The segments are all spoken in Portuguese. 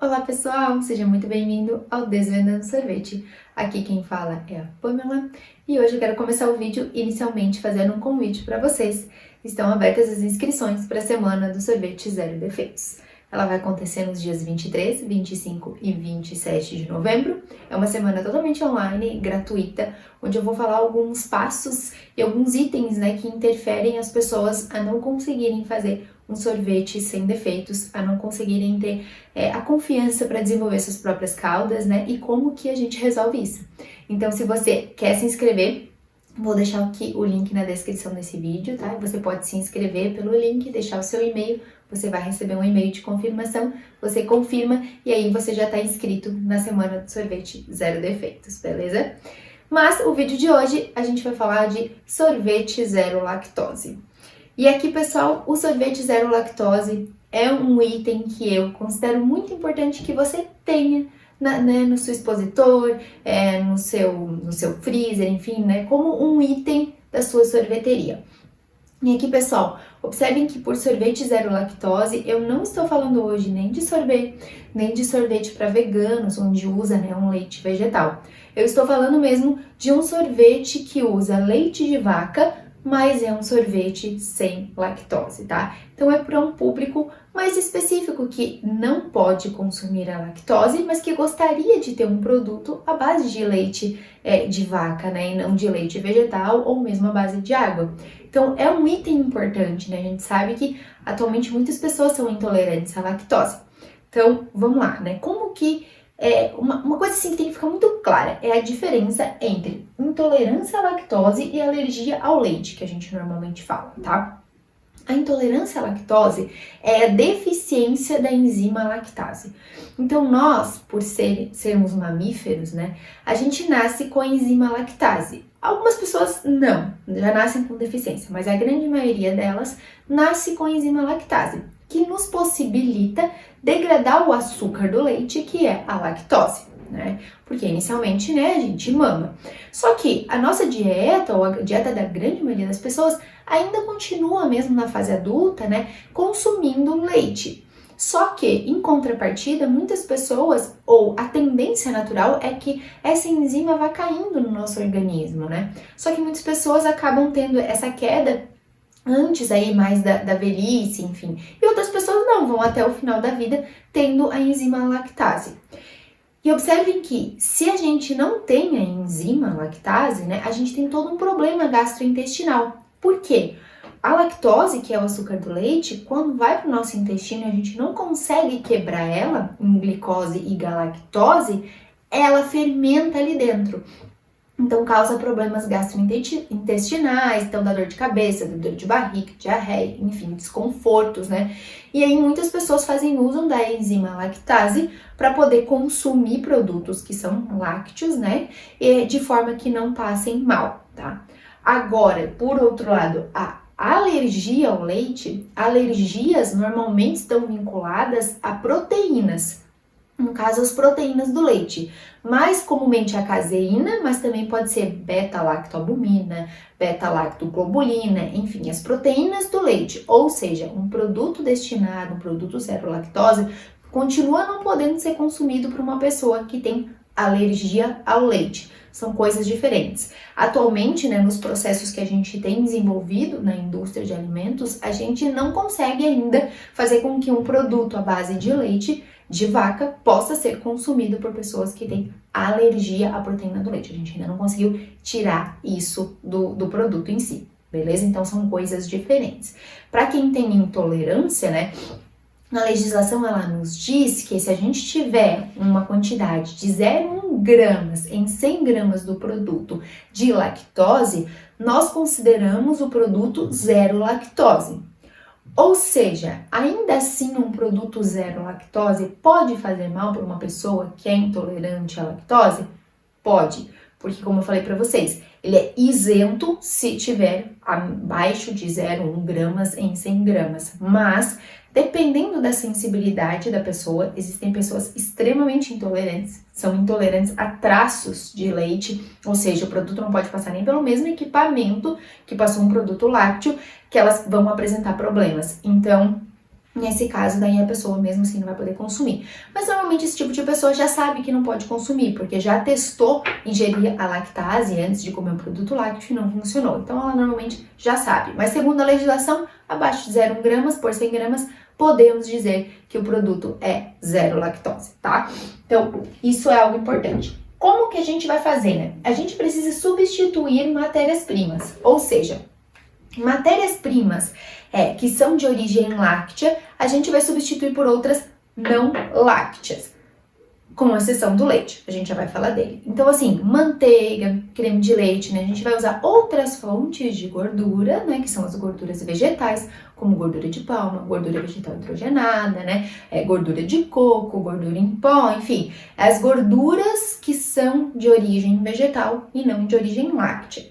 Olá pessoal, seja muito bem-vindo ao Desvendando Sorvete. Aqui quem fala é a Pamela e hoje eu quero começar o vídeo inicialmente fazendo um convite para vocês. Estão abertas as inscrições para a semana do sorvete Zero Defeitos. Ela vai acontecer nos dias 23, 25 e 27 de novembro. É uma semana totalmente online, gratuita, onde eu vou falar alguns passos e alguns itens, que interferem as pessoas a não conseguirem fazer um sorvete sem defeitos, a não conseguirem ter a confiança para desenvolver suas próprias caldas, e como que a gente resolve isso. Então, se você quer se inscrever, vou deixar aqui o link na descrição desse vídeo, tá? Você pode se inscrever pelo link, deixar o seu e-mail, você vai receber um e-mail de confirmação, você confirma e aí você já está inscrito na semana do sorvete Zero Defeitos, beleza? Mas o vídeo de hoje a gente vai falar de sorvete zero lactose. E aqui, pessoal, o sorvete zero lactose é um item que eu considero muito importante que você tenha no seu expositor, no seu freezer, enfim, como um item da sua sorveteria. E aqui, pessoal, observem que por sorvete zero lactose, eu não estou falando hoje nem de sorvete para veganos, onde usa um leite vegetal. Eu estou falando mesmo de um sorvete que usa leite de vaca, mas é um sorvete sem lactose, tá? Então é para um público mais específico que não pode consumir a lactose, mas que gostaria de ter um produto à base de leite de vaca, e não de leite vegetal ou mesmo à base de água. Então é um item importante, A gente sabe que atualmente muitas pessoas são intolerantes à lactose. Então vamos lá, Como que uma coisa assim que tem que ficar muito clara é a diferença entre intolerância à lactose e alergia ao leite, que a gente normalmente fala, tá? A intolerância à lactose é a deficiência da enzima lactase. Então, nós, por sermos mamíferos, a gente nasce com a enzima lactase. Algumas pessoas não, já nascem com deficiência, mas a grande maioria delas nasce com a enzima lactase, que nos possibilita degradar o açúcar do leite, que é a lactose, Porque inicialmente, a gente mama. Só que a nossa dieta, ou a dieta da grande maioria das pessoas, ainda continua mesmo na fase adulta, consumindo leite. Só que, em contrapartida, muitas pessoas, ou a tendência natural é que essa enzima vá caindo no nosso organismo, Só que muitas pessoas acabam tendo essa queda antes aí mais da velhice, enfim. E outras pessoas não, vão até o final da vida tendo a enzima lactase. E observem que se a gente não tem a enzima lactase, a gente tem todo um problema gastrointestinal. Por quê? A lactose, que é o açúcar do leite, quando vai para o nosso intestino e a gente não consegue quebrar ela em glicose e galactose, ela fermenta ali dentro. Então, causa problemas gastrointestinais, então dá dor de cabeça, dá dor de barriga, diarreia, enfim, desconfortos, E aí, muitas pessoas fazem uso da enzima lactase para poder consumir produtos que são lácteos, E de forma que não passem mal, tá? Agora, por outro lado, a alergia ao leite, alergias normalmente estão vinculadas a proteínas. No caso, as proteínas do leite, mais comumente a caseína, mas também pode ser beta-lactoalbumina, beta-lactoglobulina, enfim, as proteínas do leite, ou seja, um produto destinado, um produto zero lactose, continua não podendo ser consumido por uma pessoa que tem alergia ao leite. São coisas diferentes. Atualmente, nos processos que a gente tem desenvolvido na indústria de alimentos, a gente não consegue ainda fazer com que um produto à base de leite de vaca possa ser consumido por pessoas que têm alergia à proteína do leite. A gente ainda não conseguiu tirar isso do produto em si, beleza? Então são coisas diferentes. Para quem tem intolerância, a legislação ela nos diz que se a gente tiver uma quantidade de 0,1 gramas em 100 gramas do produto de lactose, nós consideramos o produto zero lactose. Ou seja, ainda assim um produto zero lactose pode fazer mal para uma pessoa que é intolerante à lactose? Pode, porque como eu falei para vocês, ele é isento se tiver abaixo de 0,1 gramas em 100 gramas, mas dependendo da sensibilidade da pessoa, existem pessoas extremamente intolerantes, são intolerantes a traços de leite, ou seja, o produto não pode passar nem pelo mesmo equipamento que passou um produto lácteo, que elas vão apresentar problemas. Então, Nesse caso, daí a pessoa mesmo assim não vai poder consumir. Mas normalmente esse tipo de pessoa já sabe que não pode consumir, porque já testou ingerir a lactase antes de comer um produto lácteo e não funcionou. Então ela normalmente já sabe. Mas segundo a legislação, abaixo de 0,1 gramas por 100 gramas, podemos dizer que o produto é zero lactose, tá? Então isso é algo importante. Como que a gente vai fazer, né? A gente precisa substituir matérias-primas, ou seja, matérias-primas que são de origem láctea, a gente vai substituir por outras não lácteas, com exceção do leite, a gente já vai falar dele. Então assim, manteiga, creme de leite, né? A gente vai usar outras fontes de gordura, né? Que são as gorduras vegetais, como gordura de palma, gordura vegetal hidrogenada, né? Gordura de coco, gordura em pó, enfim, as gorduras que são de origem vegetal e não de origem láctea.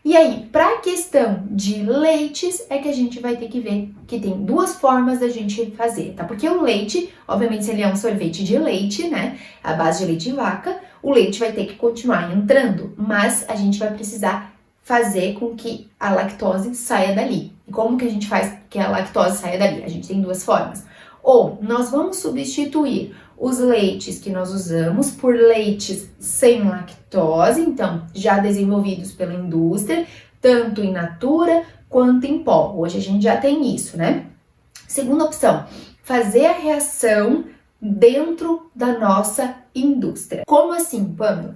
E aí, para a questão de leites, é que a gente vai ter que ver que tem duas formas da gente fazer, tá? Porque o leite, obviamente, se ele é um sorvete de leite, né? A base de leite de vaca, o leite vai ter que continuar entrando, mas a gente vai precisar fazer com que a lactose saia dali. E como que a gente faz que a lactose saia dali? A gente tem duas formas. Ou nós vamos substituir os leites que nós usamos por leites sem lactose, então já desenvolvidos pela indústria, tanto in natura quanto em pó. Hoje a gente já tem isso, né? Segunda opção, fazer a reação dentro da nossa indústria. Como assim, Pamela?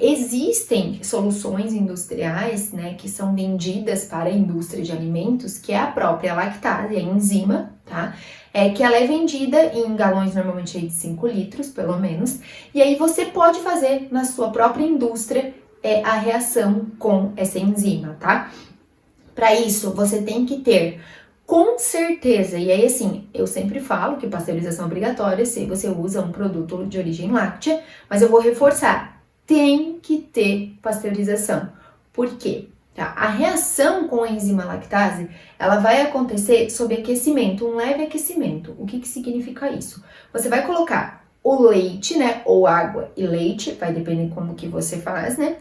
Existem soluções industriais, né, que são vendidas para a indústria de alimentos, que é a própria lactase, a enzima, tá? Que ela é vendida em galões normalmente aí de 5 litros, pelo menos, e aí você pode fazer na sua própria indústria a reação com essa enzima, tá? Para isso, você tem que ter com certeza, e aí assim, eu sempre falo que pasteurização é obrigatória se você usa um produto de origem láctea, mas eu vou reforçar, tem que ter pasteurização. Por quê? Tá? A reação com a enzima lactase, ela vai acontecer sob aquecimento, um leve aquecimento. O que que significa isso? Você vai colocar o leite, né, ou água e leite, vai depender como que você faz, né,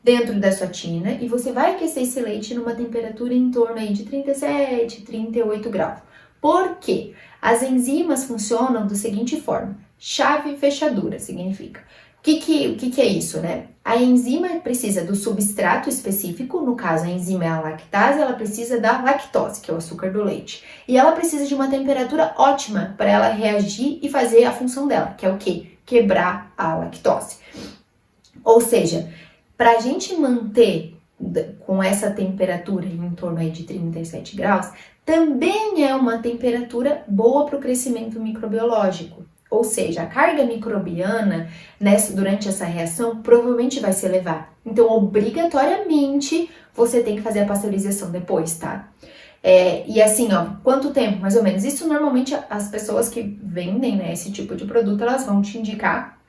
dentro da sua tina, e você vai aquecer esse leite numa temperatura em torno aí de 37, 38 graus. Por quê? As enzimas funcionam da seguinte forma, chave e fechadura, significa. O que é isso, né? A enzima precisa do substrato específico, no caso a enzima é a lactase, ela precisa da lactose, que é o açúcar do leite. E ela precisa de uma temperatura ótima para ela reagir e fazer a função dela, que é o quê? Quebrar a lactose. Ou seja, para a gente manter com essa temperatura em torno aí de 37 graus, também é uma temperatura boa para o crescimento microbiológico. Ou seja, a carga microbiana durante essa reação provavelmente vai se elevar. Então, obrigatoriamente, você tem que fazer a pasteurização depois, tá? E assim, ó, quanto tempo, mais ou menos? Isso normalmente as pessoas que vendem, né, esse tipo de produto, elas vão te indicar.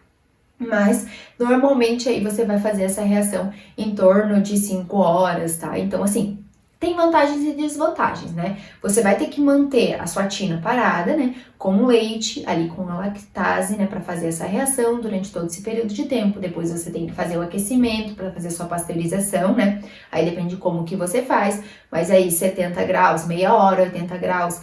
Mas, normalmente, aí você vai fazer essa reação em torno de 5 horas, tá? Então, assim, tem vantagens e desvantagens, né? Você vai ter que manter a sua tina parada, né? Com leite, ali com a lactase, né? Para fazer essa reação durante todo esse período de tempo. Depois você tem que fazer o aquecimento para fazer sua pasteurização, né? Aí depende de como que você faz. Mas aí 70 graus, meia hora, 80 graus,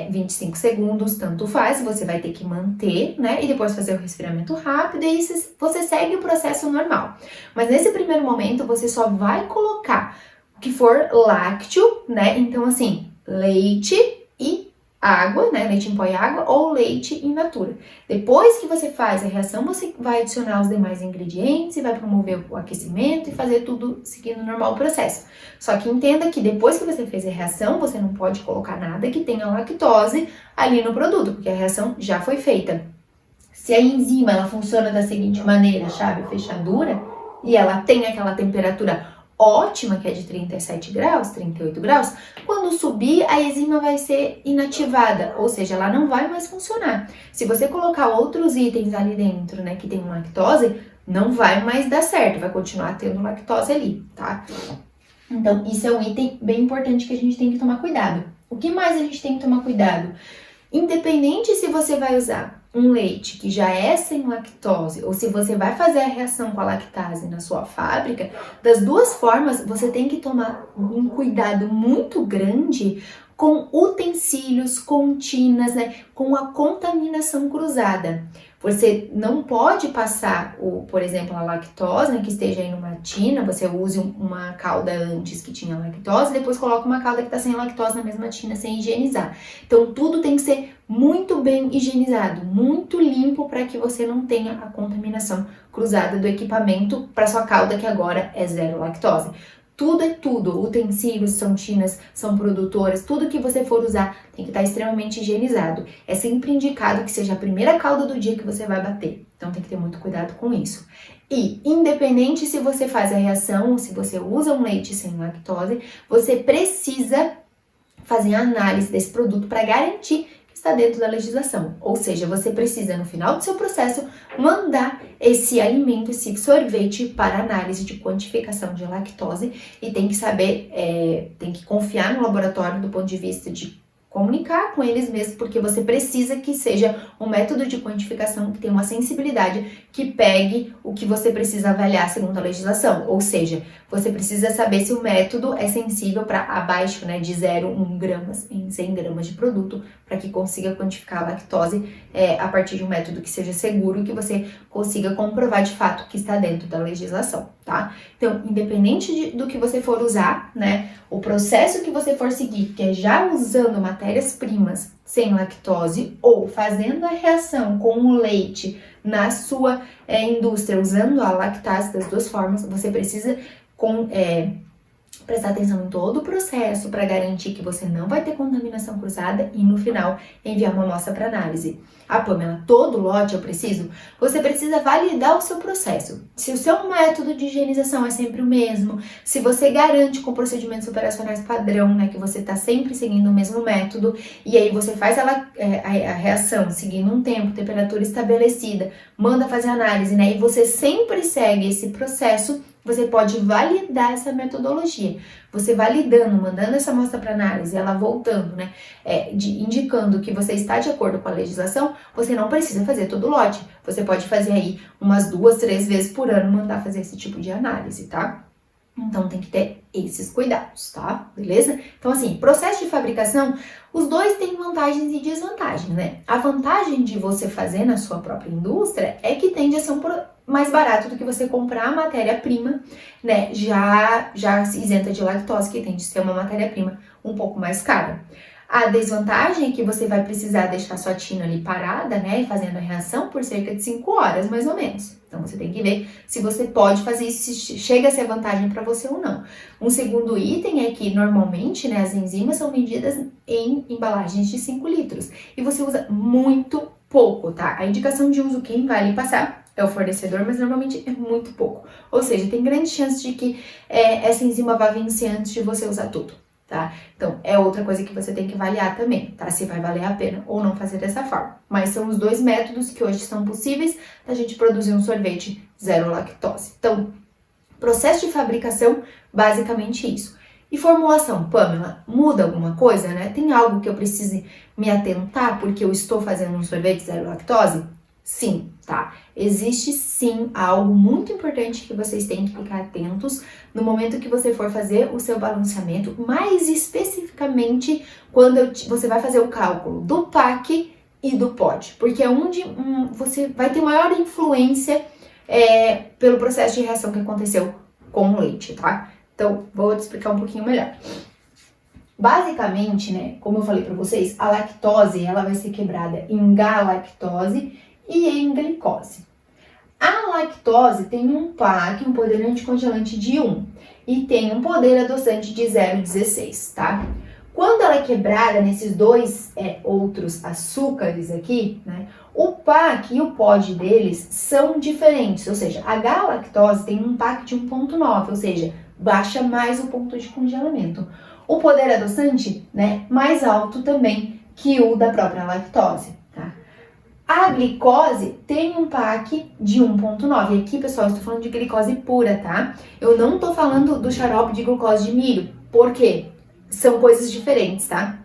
25 segundos, tanto faz. Você vai ter que manter, né? E depois fazer o resfriamento rápido e aí você segue o processo normal. Mas nesse primeiro momento você só vai colocar que for lácteo, né? Então, assim, leite e água, né? Leite em pó e água ou leite in natura. Depois que você faz a reação, você vai adicionar os demais ingredientes e vai promover o aquecimento e fazer tudo seguindo o normal processo. Só que entenda que depois que você fez a reação, você não pode colocar nada que tenha lactose ali no produto, porque a reação já foi feita. Se a enzima, ela funciona da seguinte maneira, chave e fechadura, e ela tem aquela temperatura ótima, que é de 37 graus, 38 graus, quando subir, a enzima vai ser inativada, ou seja, ela não vai mais funcionar. Se você colocar outros itens ali dentro, né, que tem lactose, não vai mais dar certo, vai continuar tendo lactose ali, tá? Então, isso é um item bem importante que a gente tem que tomar cuidado. O que mais a gente tem que tomar cuidado? Independente se você vai usar um leite que já é sem lactose ou se você vai fazer a reação com a lactase na sua fábrica, das duas formas você tem que tomar um cuidado muito grande com utensílios, com tinas, né, com a contaminação cruzada. Você não pode passar, por exemplo, a lactose, né, que esteja aí numa tina, você use uma calda antes que tinha lactose, depois coloca uma calda que está sem lactose na mesma tina sem higienizar. Então tudo tem que ser muito bem higienizado, muito limpo para que você não tenha a contaminação cruzada do equipamento para sua calda que agora é zero lactose. Tudo é tudo, utensílios, são tinas, são produtoras, tudo que você for usar tem que estar extremamente higienizado. É sempre indicado que seja a primeira calda do dia que você vai bater, então tem que ter muito cuidado com isso. E independente se você faz a reação ou se você usa um leite sem lactose, você precisa fazer a análise desse produto para garantir que está dentro da legislação. Ou seja, você precisa, no final do seu processo, mandar esse alimento, esse sorvete para análise de quantificação de lactose e tem que saber, tem que confiar no laboratório do ponto de vista de comunicar com eles mesmos, porque você precisa que seja um método de quantificação que tenha uma sensibilidade que pegue o que você precisa avaliar segundo a legislação. Ou seja, você precisa saber se o método é sensível para abaixo, né, de 0,1 gramas em 100 gramas de produto, para que consiga quantificar a lactose a partir de um método que seja seguro e que você consiga comprovar de fato que está dentro da legislação, tá? Então, independente do que você for usar, né, o processo que você for seguir, que é já usando matérias-primas sem lactose ou fazendo a reação com o leite na sua indústria, usando a lactase das duas formas, você precisa prestar atenção em todo o processo para garantir que você não vai ter contaminação cruzada e no final enviar uma amostra para análise. Ah, Pamela, todo lote eu preciso? Você precisa validar o seu processo. Se o seu método de higienização é sempre o mesmo, se você garante com procedimentos operacionais padrão, né, que você está sempre seguindo o mesmo método, e aí você faz a reação seguindo um tempo, temperatura estabelecida, manda fazer análise, né, e você sempre segue esse processo, você pode validar essa metodologia. Você validando, mandando essa amostra para análise, ela voltando, né, indicando que você está de acordo com a legislação, você não precisa fazer todo o lote. Você pode fazer aí umas 2, 3 vezes por ano, mandar fazer esse tipo de análise, tá? Então tem que ter esses cuidados, tá? Beleza? Então assim, processo de fabricação, os dois têm vantagens e desvantagens, né? A vantagem de você fazer na sua própria indústria é que tende a ser mais barato do que você comprar a matéria-prima, né? Já isenta de lactose, que tende a ser uma matéria-prima um pouco mais cara. A desvantagem é que você vai precisar deixar sua tina ali parada, né, fazendo a reação por cerca de 5 horas, mais ou menos. Então, você tem que ver se você pode fazer isso, se chega a ser vantagem para você ou não. Um segundo item é que, normalmente, né, as enzimas são vendidas em embalagens de 5 litros. E você usa muito pouco, tá? A indicação de uso, quem vai lhe passar é o fornecedor, mas normalmente é muito pouco. Ou seja, tem grande chance de que essa enzima vá vencer antes de você usar tudo. Tá? Então, é outra coisa que você tem que avaliar também, tá? Se vai valer a pena ou não fazer dessa forma. Mas são os dois métodos que hoje são possíveis da gente produzir um sorvete zero lactose. Então, processo de fabricação, basicamente isso. E formulação, Pamela, muda alguma coisa, né? Tem algo que eu precise me atentar porque eu estou fazendo um sorvete zero lactose? Sim, tá? Existe sim algo muito importante que vocês têm que ficar atentos no momento que você for fazer o seu balanceamento, mais especificamente quando você vai fazer o cálculo do PAC e do POD, porque é onde você vai ter maior influência pelo processo de reação que aconteceu com o leite, tá? Então, vou te explicar um pouquinho melhor. Basicamente, né, como eu falei para vocês, a lactose ela vai ser quebrada em galactose e em glicose. A lactose tem um PAC, um poder anticongelante de 1 e tem um poder adoçante de 0,16, tá? Quando ela é quebrada nesses dois outros açúcares aqui, né, o PAC e o POD deles são diferentes, ou seja, a galactose tem um PAC de 1,9, ou seja, baixa mais o ponto de congelamento. O poder adoçante, né, mais alto também que o da própria lactose. A glicose tem um PAC de 1,9. E aqui, pessoal, eu estou falando de glicose pura, tá? Eu não tô falando do xarope de glucose de milho. Por quê? São coisas diferentes, tá?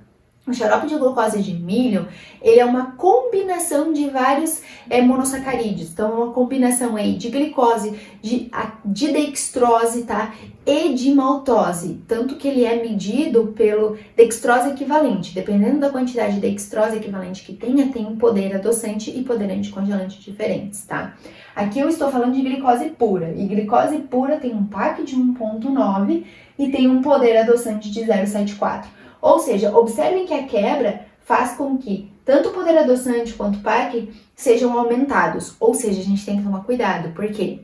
O xarope de glucose de milho, ele é uma combinação de vários monossacarídeos. Então, é uma combinação aí de glicose, de dextrose, tá? E de maltose. Tanto que ele é medido pelo dextrose equivalente. Dependendo da quantidade de dextrose equivalente que tenha, tem um poder adoçante e poder anticongelante diferentes, tá? Aqui eu estou falando de glicose pura. E glicose pura tem um PAC de 1,9 e tem um poder adoçante de 0,74. Ou seja, observem que a quebra faz com que tanto o poder adoçante quanto o PAC sejam aumentados. Ou seja, a gente tem que tomar cuidado, porque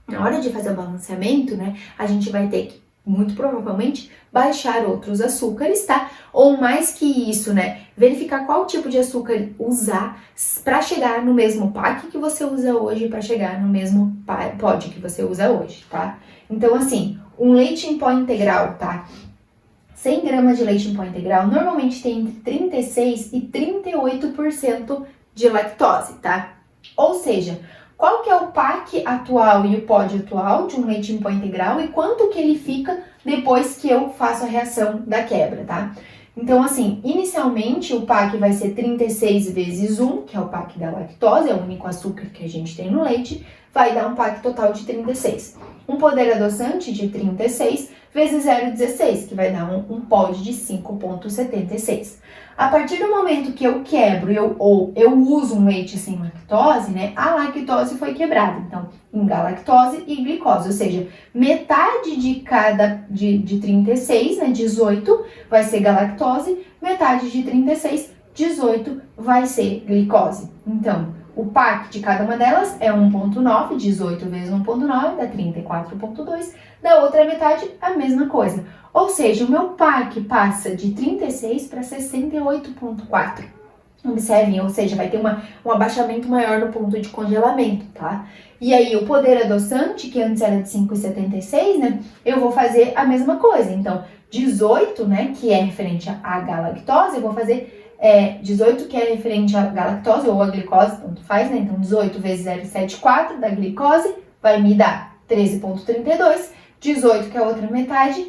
na hora de fazer o balanceamento, né, a gente vai ter que, muito provavelmente, baixar outros açúcares, tá? Ou mais que isso, né, verificar qual tipo de açúcar usar para chegar no mesmo PAC que você usa hoje, para chegar no mesmo pod que você usa hoje, tá? Então, assim, um leite em pó integral, tá? 100 gramas de leite em pó integral normalmente tem entre 36% e 38% de lactose, tá? Ou seja, qual que é o PAC atual e o POD atual de um leite em pó integral e quanto que ele fica depois que eu faço a reação da quebra, tá? Então, assim, inicialmente o PAC vai ser 36 vezes 1, que é o PAC da lactose, é o único açúcar que a gente tem no leite, vai dar um PAC total de 36. Um poder adoçante de 36 vezes 0,16, que vai dar um pod de 5,76. A partir do momento que eu quebro ou eu uso um leite sem lactose, né, a lactose foi quebrada. Então, em galactose e glicose, ou seja, metade de cada de 36, né, 18, vai ser galactose, metade de 36, 18, vai ser glicose. Então, o PAC de cada uma delas é 1,9, 18 vezes 1,9 dá 34,2, da outra metade a mesma coisa. Ou seja, o meu PAC passa de 36 para 68,4. Observem, ou seja, vai ter um abaixamento maior no ponto de congelamento, tá? E aí, o poder adoçante, que antes era de 5,76, né? Eu vou fazer a mesma coisa. Então, 18, né, que é referente à galactose, eu vou fazer 18, que é referente à galactose ou à glicose, tanto faz, né? Então, 18 vezes 0,74 da glicose vai me dar 13,32. 18, que é a outra metade,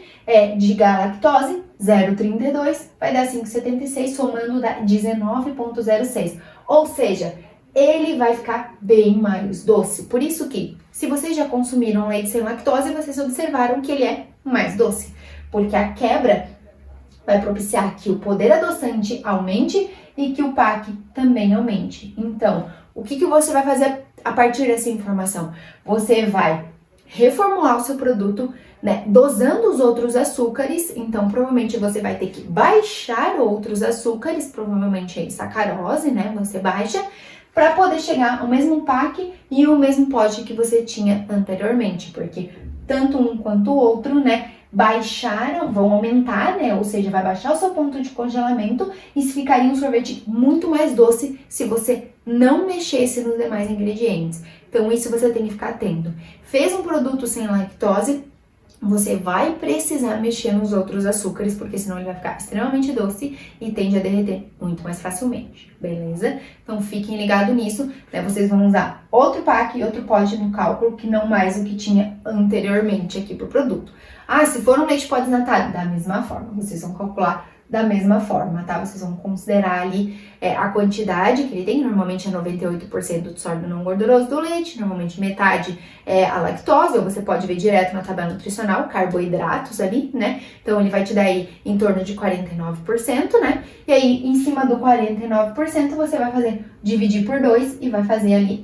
de galactose, 0,32, vai dar 5,76, somando dá 19,06. Ou seja, ele vai ficar bem mais doce. Por isso que, se vocês já consumiram leite sem lactose, vocês observaram que ele é mais doce. Porque a quebra vai propiciar que o poder adoçante aumente e que o PAC também aumente. Então, o que você vai fazer a partir dessa informação? Você vai reformular o seu produto, né, dosando os outros açúcares. Então, provavelmente você vai ter que baixar outros açúcares, provavelmente aí sacarose, né, você baixa, para poder chegar ao mesmo PAC e o mesmo pod que você tinha anteriormente, porque tanto um quanto o outro, né, baixaram, vão aumentar, né, ou seja, vai baixar o seu ponto de congelamento e ficaria um sorvete muito mais doce se você não mexesse nos demais ingredientes. Então, isso você tem que ficar atento. Fez um produto sem lactose, você vai precisar mexer nos outros açúcares, porque senão ele vai ficar extremamente doce e tende a derreter muito mais facilmente, beleza? Então, fiquem ligados nisso, né? Vocês vão usar outro PAC e outro pod no cálculo, que não mais o que tinha anteriormente aqui pro produto. Ah, se for um leite pó desnatado, da mesma forma, vocês vão calcular da mesma forma, tá? Vocês vão considerar ali a quantidade que ele tem, normalmente é 98% de sódio não gorduroso do leite, normalmente metade é a lactose, ou você pode ver direto na tabela nutricional, carboidratos ali, né? Então, ele vai te dar aí em torno de 49%, né? E aí, em cima do 49%, você vai fazer dividir por 2 e vai fazer ali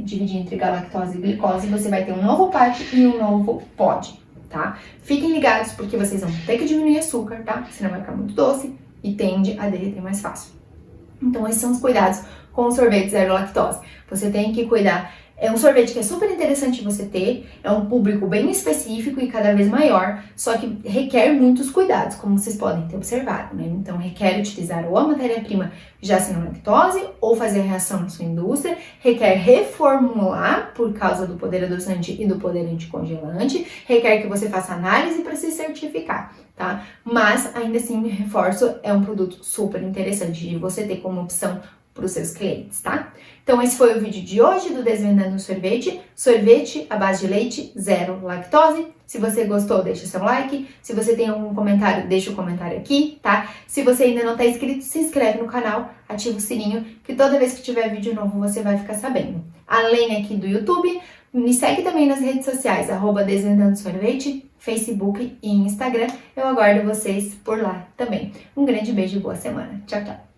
dividir entre galactose e glicose, você vai ter um novo PAC e um novo pod. Tá? Fiquem ligados porque vocês vão ter que diminuir açúcar, tá? Senão vai ficar muito doce e tende a derreter mais fácil. Então, esses são os cuidados com o sorvete zero lactose. Você tem que cuidar. É um sorvete que é super interessante você ter, é um público bem específico e cada vez maior, só que requer muitos cuidados, como vocês podem ter observado, né? Então, requer utilizar ou a matéria-prima já sem lactose, ou fazer a reação na sua indústria, requer reformular por causa do poder adoçante e do poder anticongelante, requer que você faça análise para se certificar, tá? Mas, ainda assim, reforço, é um produto super interessante de você ter como opção para os seus clientes, tá? Então esse foi o vídeo de hoje do Desvendando Sorvete. Sorvete à base de leite, zero lactose. Se você gostou, deixa seu like. Se você tem algum comentário, deixa o comentário aqui, tá? Se você ainda não está inscrito, se inscreve no canal, ativa o sininho, que toda vez que tiver vídeo novo você vai ficar sabendo. Além aqui do YouTube, me segue também nas redes sociais, @Desvendando Sorvete, Facebook e Instagram. Eu aguardo vocês por lá também. Um grande beijo e boa semana. Tchau, tchau!